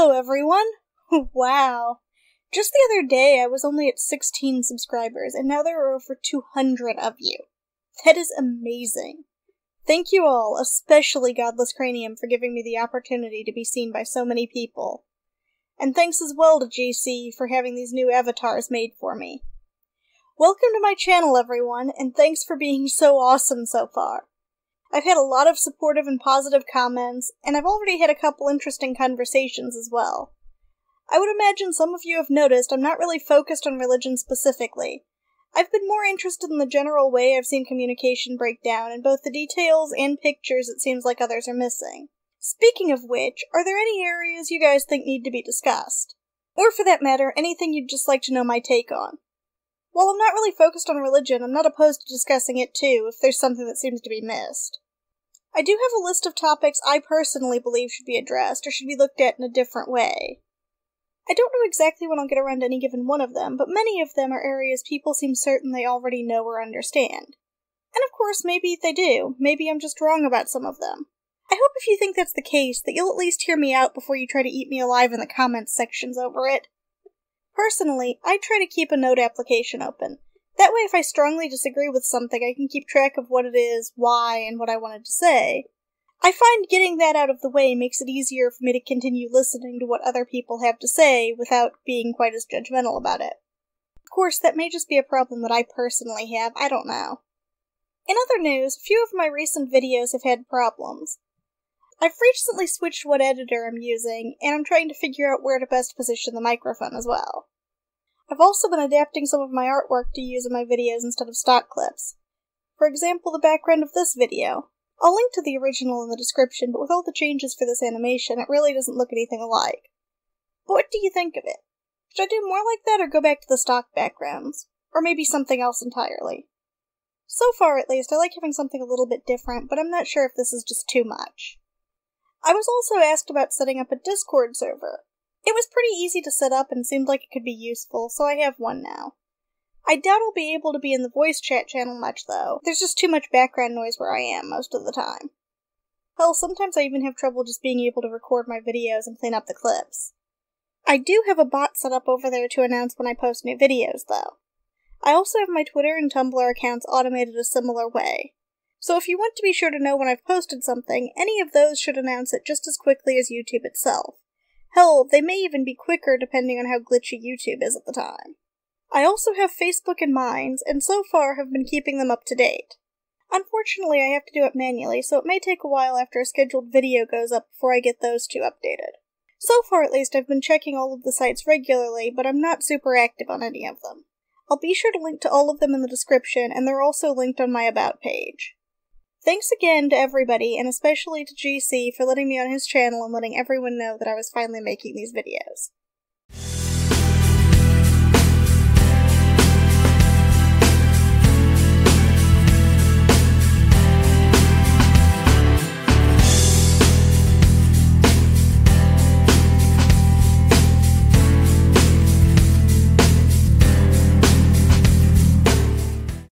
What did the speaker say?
Hello everyone! Wow. Just the other day I was only at 16 subscribers, and now there are over 200 of you. That is amazing. Thank you all, especially Godless Cranium, for giving me the opportunity to be seen by so many people. And thanks as well to GC for having these new avatars made for me. Welcome to my channel, everyone, and thanks for being so awesome so far. I've had a lot of supportive and positive comments, and I've already had a couple interesting conversations as well. I would imagine some of you have noticed I'm not really focused on religion specifically. I've been more interested in the general way I've seen communication break down, and both the details and pictures it seems like others are missing. Speaking of which, are there any areas you guys think need to be discussed? Or for that matter, anything you'd just like to know my take on? While I'm not really focused on religion, I'm not opposed to discussing it too, if there's something that seems to be missed. I do have a list of topics I personally believe should be addressed, or should be looked at in a different way. I don't know exactly when I'll get around to any given one of them, but many of them are areas people seem certain they already know or understand. And of course, maybe they do. Maybe I'm just wrong about some of them. I hope if you think that's the case, that you'll at least hear me out before you try to eat me alive in the comments sections over it. Personally, I try to keep a note application open. That way, if I strongly disagree with something, I can keep track of what it is, why, and what I wanted to say. I find getting that out of the way makes it easier for me to continue listening to what other people have to say without being quite as judgmental about it. Of course, that may just be a problem that I personally have, I don't know. In other news, a few of my recent videos have had problems. I've recently switched what editor I'm using, and I'm trying to figure out where to best position the microphone as well. I've also been adapting some of my artwork to use in my videos instead of stock clips. For example, the background of this video. I'll link to the original in the description, but with all the changes for this animation, it really doesn't look anything alike. But what do you think of it? Should I do more like that or go back to the stock backgrounds? Or maybe something else entirely? So far, at least, I like having something a little bit different, but I'm not sure if this is just too much. I was also asked about setting up a Discord server. It was pretty easy to set up and seemed like it could be useful, so I have one now. I doubt I'll be able to be in the voice chat channel much, though. There's just too much background noise where I am most of the time. Hell, sometimes I even have trouble just being able to record my videos and clean up the clips. I do have a bot set up over there to announce when I post new videos, though. I also have my Twitter and Tumblr accounts automated a similar way. So if you want to be sure to know when I've posted something, any of those should announce it just as quickly as YouTube itself. Hell, they may even be quicker depending on how glitchy YouTube is at the time. I also have Facebook and Minds, and so far have been keeping them up to date. Unfortunately, I have to do it manually, so it may take a while after a scheduled video goes up before I get those two updated. So far, at least, I've been checking all of the sites regularly, but I'm not super active on any of them. I'll be sure to link to all of them in the description, and they're also linked on my About page. Thanks again to everybody, and especially to GC for letting me on his channel and letting everyone know that I was finally making these videos.